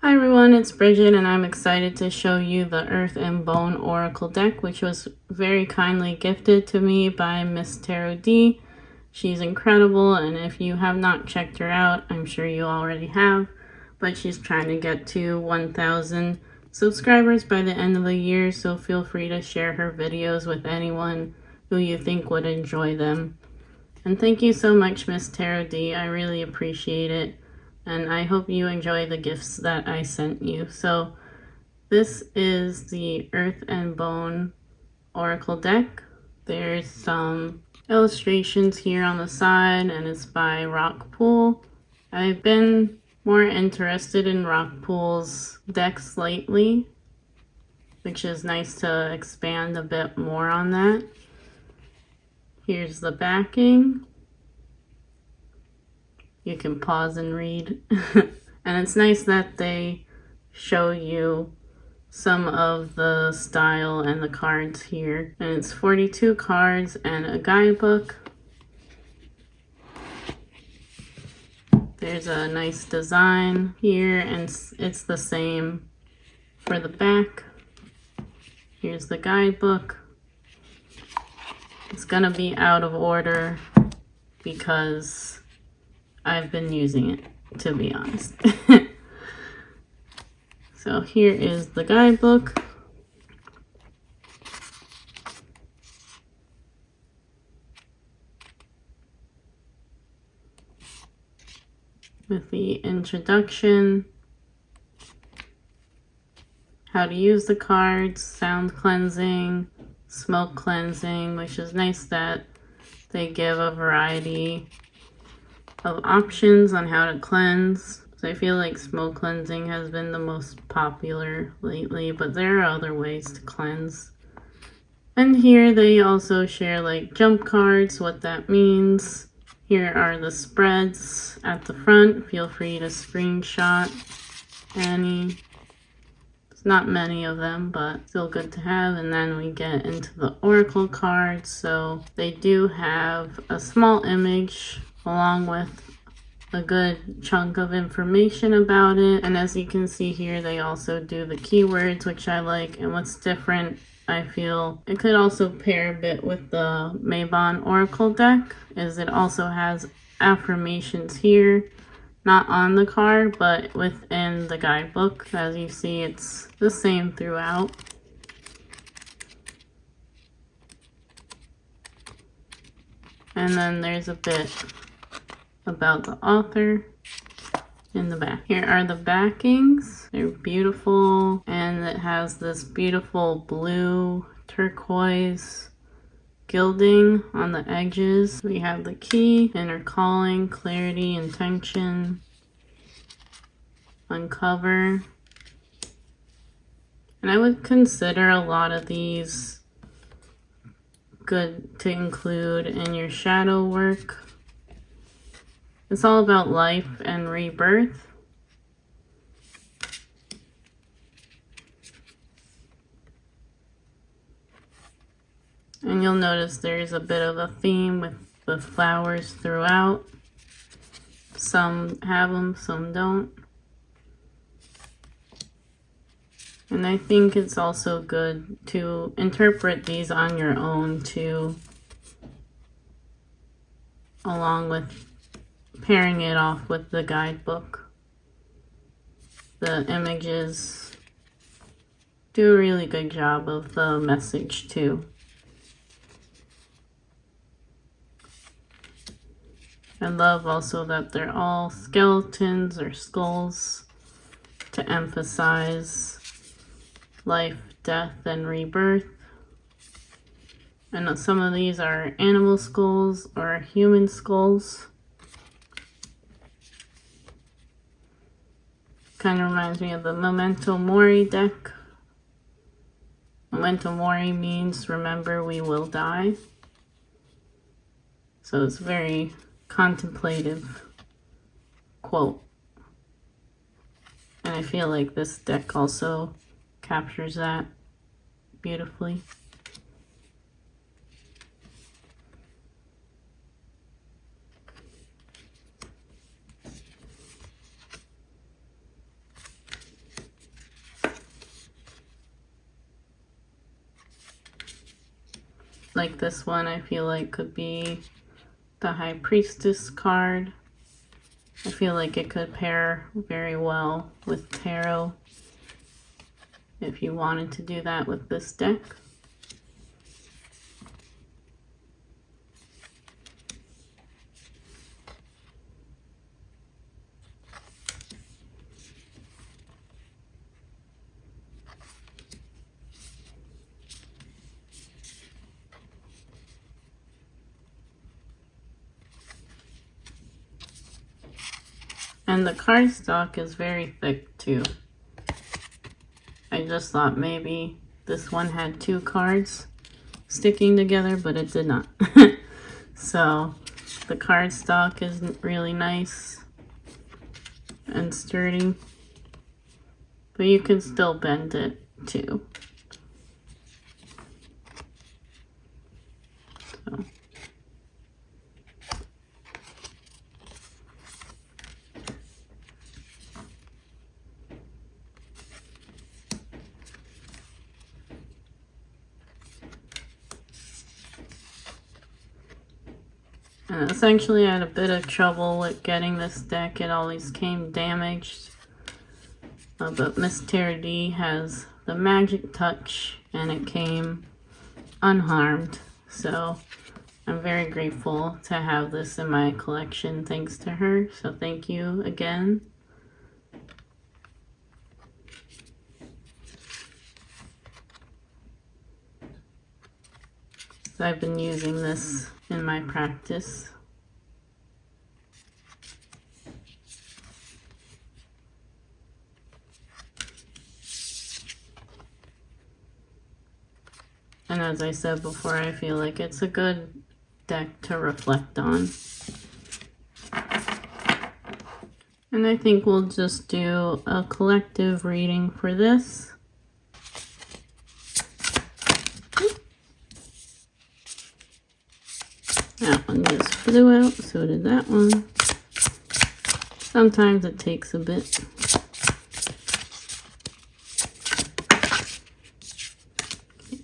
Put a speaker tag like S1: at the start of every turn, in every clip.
S1: Hi everyone, it's Bridget and I'm excited to show you the Earth and Bone Oracle deck, which was very kindly gifted to me by MsTarotD. She's incredible, and if you have not checked her out, I'm sure you already have, but she's trying to get to 1,000 subscribers by the end of the year, so feel free to share her videos with anyone who you think would enjoy them. And thank you so much, MsTarotD. I really appreciate it. And I hope you enjoy the gifts that I sent you. So this is the Earth and Bone Oracle deck. There's some illustrations here on the side, and it's by Rockpool. I've been more interested in Rockpool's decks lately, which is nice to expand a bit more on that. Here's the backing. You can pause and read. And it's nice that they show you some of the style and the cards here. And it's 42 cards and a guidebook. There's a nice design here, and it's the same for the back. Here's the guidebook. It's gonna be out of order because I've been using it, to be honest. So here is the guidebook. With the introduction, how to use the cards, sound cleansing, smoke cleansing, which is nice that they give a variety of options on how to cleanse. So I feel like smoke cleansing has been the most popular lately, but there are other ways to cleanse. And here they also share like jump cards, what that means. Here are the spreads at the front. Feel free to screenshot any. It's not many of them, but still good to have. And then we get into the oracle cards. So they do have a small image along with a good chunk of information about it. And as you can see here, they also do the keywords, which I like. And what's different, I feel it could also pair a bit with the Mabon Oracle deck, is it also has affirmations here, not on the card, but within the guidebook. As you see, it's the same throughout. And then there's a bit about the author in the back. Here are the backings. They're beautiful, and it has this beautiful blue turquoise gilding on the edges. We have the key, inner calling, clarity, intention, uncover. And I would consider a lot of these good to include in your shadow work. It's all about life and rebirth. And you'll notice there's a bit of a theme with the flowers throughout. Some have them, some don't. And I think it's also good to interpret these on your own too, along with pairing it off with the guidebook. The images do a really good job of the message too. I love also that they're all skeletons or skulls to emphasize life, death, and rebirth. And some of these are animal skulls or human skulls. Kind of reminds me of the Memento Mori deck. Memento Mori means remember we will die. So it's very contemplative quote. And I feel like this deck also captures that beautifully. Like this one, I feel like could be the High Priestess card. I feel like it could pair very well with tarot if you wanted to do that with this deck. And the cardstock is very thick too. I just thought maybe this one had 2 cards sticking together, but it did not. So the cardstock is really nice and sturdy, but you can still bend it too. So. And essentially I had a bit of trouble with getting this deck. It always came damaged. But MsTarotD has the magic touch and it came unharmed. So I'm very grateful to have this in my collection thanks to her. So thank you again. So I've been using this in my practice. And as I said before, I feel like it's a good deck to reflect on. And I think we'll just do a collective reading for this. That one just flew out, so did that one. Sometimes it takes a bit. Okay.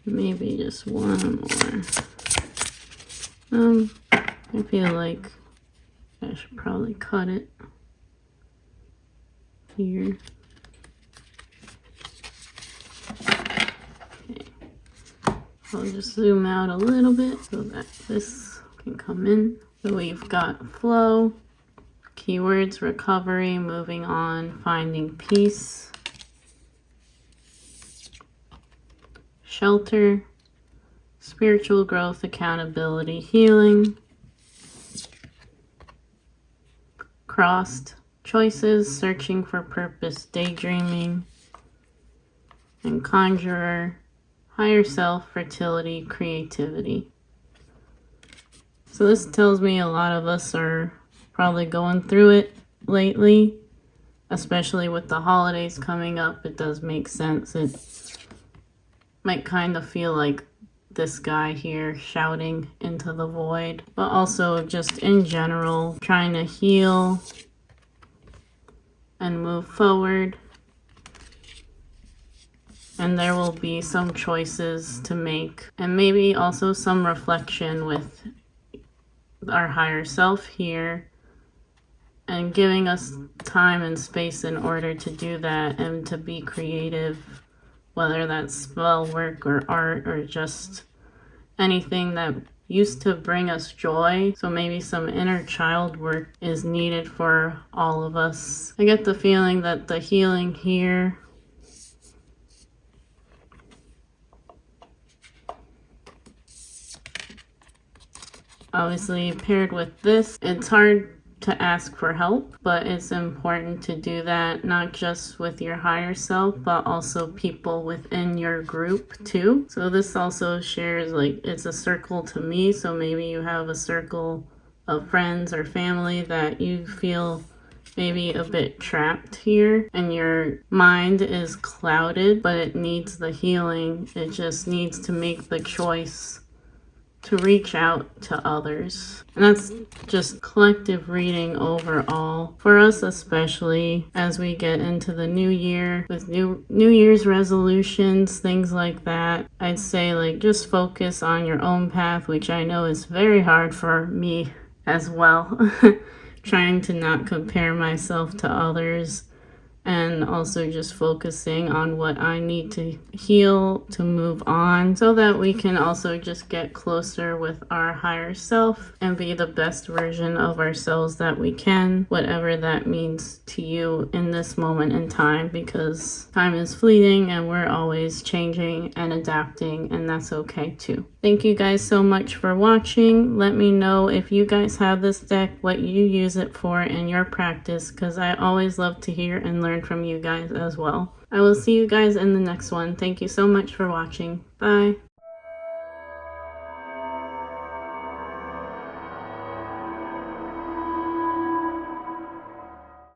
S1: Maybe just one more. I feel like I should probably cut it here. I'll just zoom out a little bit so that this can come in. So we've got flow, keywords, recovery, moving on, finding peace, shelter, spiritual growth, accountability, healing, crossed, choices, searching for purpose, daydreaming, and conjurer, higher self, fertility, creativity. So this tells me a lot of us are probably going through it lately, especially with the holidays coming up. It does make sense. It might kind of feel like this guy here shouting into the void, but also just in general, trying to heal and move forward. And there will be some choices to make, and maybe also some reflection with our higher self here, and giving us time and space in order to do that and to be creative, whether that's spell work or art or just anything that used to bring us joy. So maybe some inner child work is needed for all of us. I get the feeling that the healing here obviously paired with this, it's hard to ask for help, but it's important to do that not just with your higher self, but also people within your group too. So this also shares, like, it's a circle to me, so maybe you have a circle of friends or family that you feel maybe a bit trapped here and your mind is clouded, but it needs the healing. It just needs to make the choice to reach out to others. And that's just collective reading overall. For us especially, as we get into the new year with New Year's resolutions, things like that, I'd say like just focus on your own path, which I know is very hard for me as well. Trying to not compare myself to others. And also just focusing on what I need to heal to move on so that we can also just get closer with our higher self and be the best version of ourselves that we can, whatever that means to you in this moment in time, because time is fleeting and we're always changing and adapting, and that's okay too. Thank you guys so much for watching. Let me know if you guys have this deck, what you use it for in your practice, because I always love to hear and learn from you guys as well. I will see you guys in the next one. Thank you so much for watching. Bye.